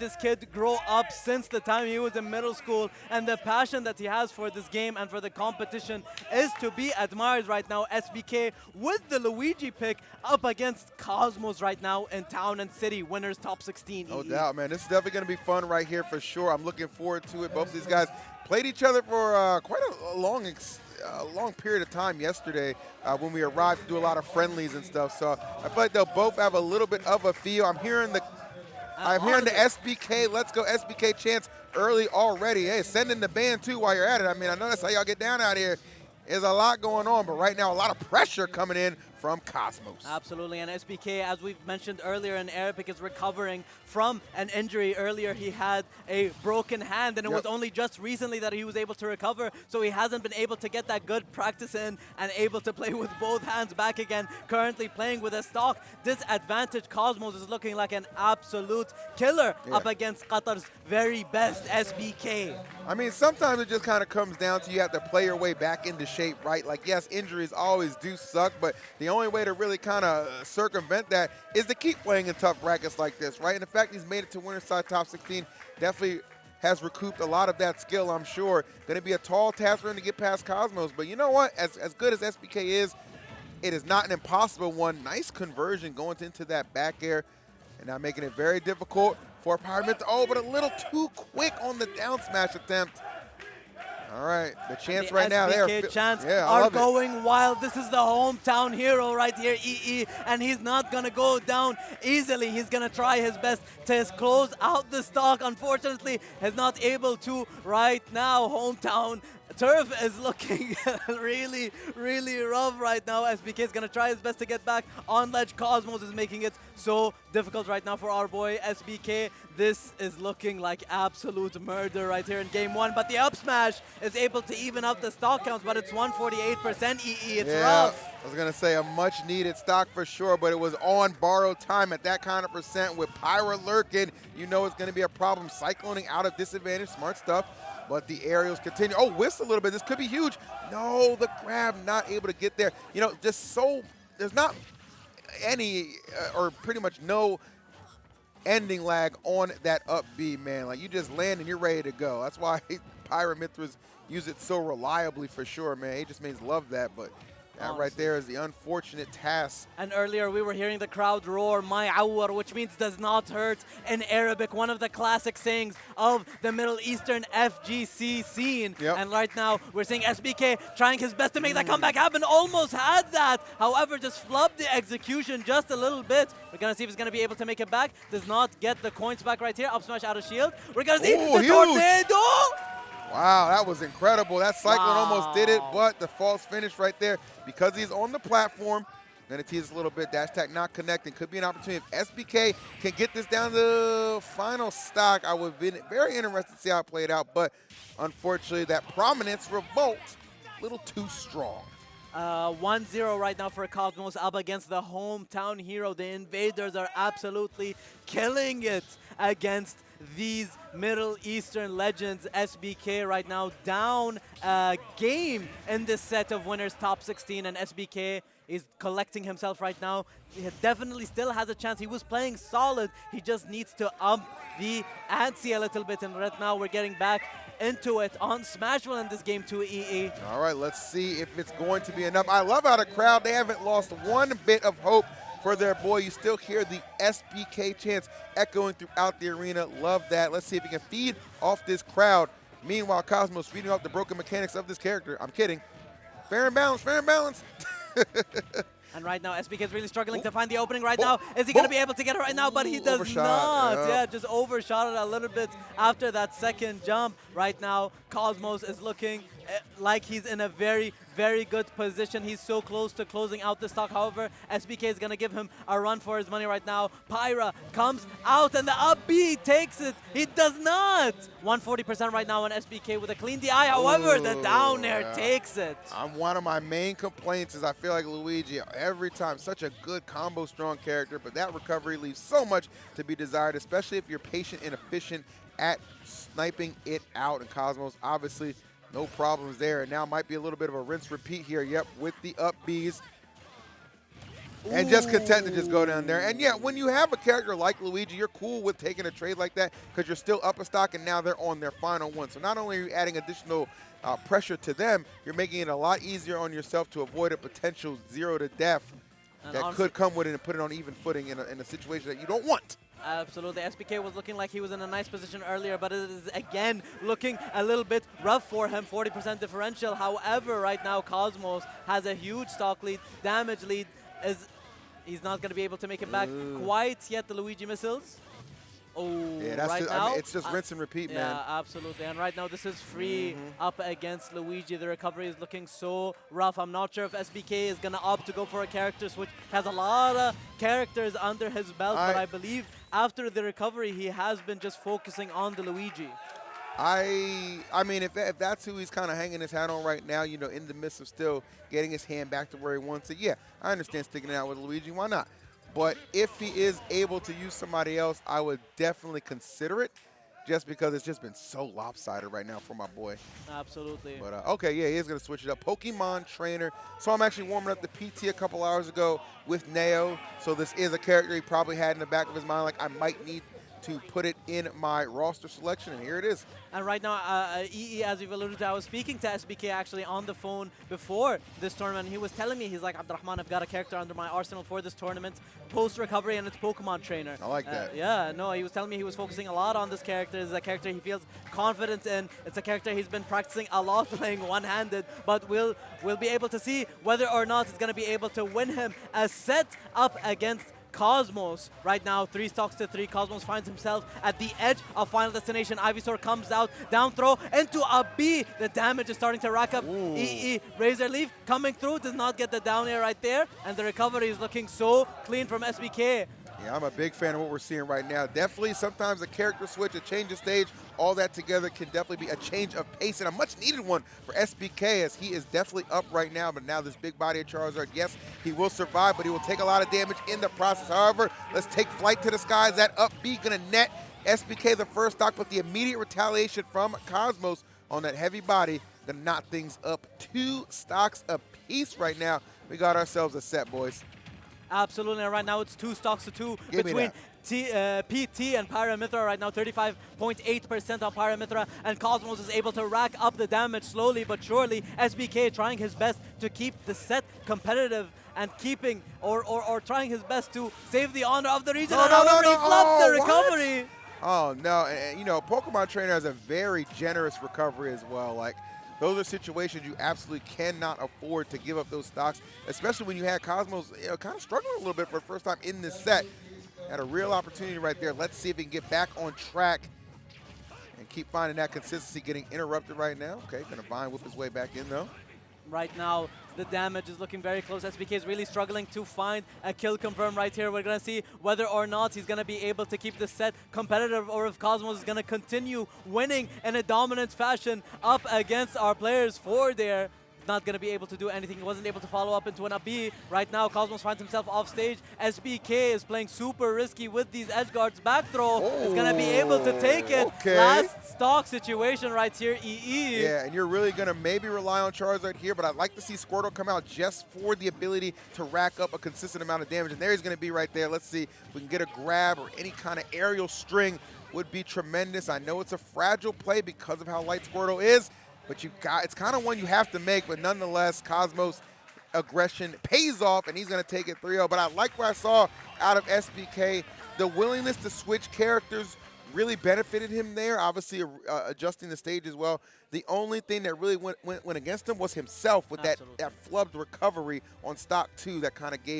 this kid grow up since the time he was in middle school, and the passion that he has for this game and for the competition is to be admired right now. SBK with the Luigi pick up against Cosmos right now in Town and City, winners top 16. No doubt, man. This is definitely going to be fun right here for sure. I'm looking forward to it. Both of these guys played each other for quite a long period of time yesterday when we arrived to do a lot of friendlies and stuff. So I feel like they'll both have a little bit of a feel. I'm hearing the SBK, let's go SBK chants early already. Hey, send in the band too while you're at it. I mean, I know that's how y'all get down out here. There's a lot going on, but right now a lot of pressure coming in from Cosmos. Absolutely, and SBK, as we've mentioned earlier, in Arabic is recovering from an injury. Earlier he had a broken hand, and it was only just recently that he was able to recover, so he hasn't been able to get that good practice in and able to play with both hands back again. Currently playing with a stock disadvantage. Cosmos is looking like an absolute killer up against Qatar's very best SBK. I mean, sometimes it just kind of comes down to you have to play your way back into shape, right? Like, yes, injuries always do suck, but the only way to really kind of circumvent that is to keep playing in tough brackets like this, right? And the fact he's made it to winner's side top 16 definitely has recouped a lot of that skill, I'm sure. Going to be a tall task for him to get past Cosmos, but you know what? As good as SBK is, it is not an impossible one. Nice conversion going into that back air, and now making it very difficult for Pyra. Oh, but a little too quick on the down smash attempt. All right, the chants right now, SBK chants are going wild. This is the hometown hero right here, EE, and he's not going to go down easily. He's going to try his best to close out the stock. Unfortunately, he's not able to right now. Hometown turf is looking really, really rough right now. SBK is going to try his best to get back on ledge. Cosmos is making it so difficult right now for our boy SBK. This is looking like absolute murder right here in game one. But the up smash is able to even out the stock counts, but it's 148% EE. It's rough. I was going to say a much needed stock for sure, but it was on borrowed time at that kind of percent with Pyra lurking. You know it's going to be a problem. Cycloning out of disadvantage. Smart stuff. But the aerials continue. Oh, whiffs a little bit. This could be huge. No, the grab not able to get there. You know, just so there's not any or pretty much no ending lag on that up B, man. Like, you just land and you're ready to go. That's why Pyra Mythras use it so reliably for sure, man. Aegis mains love that, but that right there is the unfortunate task. And earlier we were hearing the crowd roar, "My awar," which means does not hurt in Arabic, one of the classic sayings of the Middle Eastern FGC scene. And right now we're seeing SBK trying his best to make that comeback happen. Almost had that. However, just flubbed the execution just a little bit. We're going to see if he's going to be able to make it back. Does not get the coins back right here. Up smash out of shield. We're going to see the tornado. Wow, that was incredible. That cyclone almost did it, but the false finish right there, because he's on the platform. Going to tease us a little bit. Dash tag not connecting. Could be an opportunity. If SBK can get this down to the final stock, I would have been very interested to see how it played out, but unfortunately that prominence revolt a little too strong. 1-0 right now for Cosmos up against the hometown hero. The Invaders are absolutely killing it against these Middle Eastern legends. SBK right now down a game in this set of winners top 16, and SBK is collecting himself right now. He definitely still has a chance. He was playing solid. He just needs to up the ante a little bit, and right now we're getting back into it on Smashville in this game to EE. All right, let's see if it's going to be enough. I love how the crowd, they haven't lost one bit of hope for their boy. You still hear the SBK chants echoing throughout the arena. Love that. Let's see if he can feed off this crowd. Meanwhile, Cosmos feeding off the broken mechanics of this character. I'm kidding. Fair and balanced, fair and balanced. And right now, SBK is really struggling to find the opening right now. Is he going to be able to get it right now? But he does not. Yeah, just overshot it a little bit after that second jump. Right now, Cosmos is looking like he's in a very, very good position. He's so close to closing out the stock. However, SBK is going to give him a run for his money right now. Pyra comes out and the up B takes it. He does not. 140% right now on SBK with a clean DI. However, the down air takes it. One of my main complaints is I feel like Luigi, every time, such a good combo strong character, but that recovery leaves so much to be desired, especially if you're patient and efficient at sniping it out. And Cosmos, obviously, no problems there. And now might be a little bit of a rinse repeat here. Yep, with the up Bs. And just content to just go down there. And yeah, when you have a character like Luigi, you're cool with taking a trade like that because you're still up a stock and now they're on their final one. So not only are you adding additional pressure to them, you're making it a lot easier on yourself to avoid a potential 0 to death that could come with it and put it on even footing in a situation that you don't want. Absolutely. SBK was looking like he was in a nice position earlier, but it is again looking a little bit rough for him, 40% differential. However, right now Cosmos has a huge stock lead, damage lead. He's not going to be able to make it back quite yet, the Luigi missiles. Oh, yeah, that's right just, now, I mean, it's just rinse and repeat, man. Yeah, absolutely. And right now, this is free up against Luigi. The recovery is looking so rough. I'm not sure if SBK is going to opt to go for a character switch. Has a lot of characters under his belt, but I believe after the recovery, he has been just focusing on the Luigi. I mean, if that's who he's kind of hanging his hat on right now, you know, in the midst of still getting his hand back to where he wants it, yeah, I understand sticking it out with Luigi. Why not? But if he is able to use somebody else, I would definitely consider it just because it's just been so lopsided right now for my boy. Absolutely. But, okay, yeah, he is going to switch it up. Pokemon Trainer. So I'm actually warming up the PT a couple hours ago with Neo. So this is a character he probably had in the back of his mind, like I might need to put it in my roster selection, and here it is. And right now, EE, as we've alluded to, I was speaking to SBK actually on the phone before this tournament. He was telling me, he's like, Abdurrahman, I've got a character under my arsenal for this tournament, post-recovery, and it's Pokemon Trainer. I like that. Yeah, no, he was telling me he was focusing a lot on this character. It's a character he feels confident in. It's a character he's been practicing a lot playing one-handed, but we'll be able to see whether or not it's going to be able to win him a set up against Cosmos. Right now, 3 stocks to 3. Cosmos finds himself at the edge of Final Destination. Ivysaur comes out, down throw into a B. The damage is starting to rack up. EE, Razor Leaf coming through, does not get the down air right there, and the recovery is looking so clean from SBK. Yeah, I'm a big fan of what we're seeing right now. Definitely sometimes a character switch, a change of stage, all that together can definitely be a change of pace and a much needed one for SBK as he is definitely up right now. But now this big body of Charizard, yes, he will survive, but he will take a lot of damage in the process. However, let's take flight to the skies. That up B gonna net SBK the first stock, but the immediate retaliation from Cosmos on that heavy body gonna knock things up 2 stocks apiece right now. We got ourselves a set, boys. Absolutely, and right now it's 2 stocks to 2 between PT and Pyra Mythra. Right now 35.8% on Pyra Mythra, and Cosmos is able to rack up the damage slowly but surely. SBK trying his best to keep the set competitive and keeping or trying his best to save the honor of the region. However, he flopped the recovery. Oh no, and you know, Pokemon Trainer has a very generous recovery as well. Like, those are situations you absolutely cannot afford to give up those stocks, especially when you had Cosmos, you know, kind of struggling a little bit for the first time in this set. Had a real opportunity right there. Let's see if he can get back on track and keep finding that consistency. Getting interrupted right now. Okay, gonna Vine whip his way back in though. Right now, the damage is looking very close. SBK is really struggling to find a kill confirm right here. We're going to see whether or not he's going to be able to keep the set competitive, or if Cosmos is going to continue winning in a dominant fashion up against our players for their not going to be able to do anything. He wasn't able to follow up into an up B. Right now, Cosmos finds himself off stage. SBK is playing super risky with these edge guards. Back throw is going to be able to take it. Okay. Last stock situation right here, EE. Yeah, and you're really going to maybe rely on Charizard here, but I'd like to see Squirtle come out just for the ability to rack up a consistent amount of damage. And there he's going to be right there. Let's see if we can get a grab or any kind of aerial string would be tremendous. I know it's a fragile play because of how light Squirtle is, but it's kind of one you have to make, but nonetheless, Cosmos' aggression pays off, and he's going to take it 3-0. But I like what I saw out of SBK. The willingness to switch characters really benefited him there, obviously adjusting the stage as well. The only thing that really went against him was himself with that flubbed recovery on stock 2 that kind of gave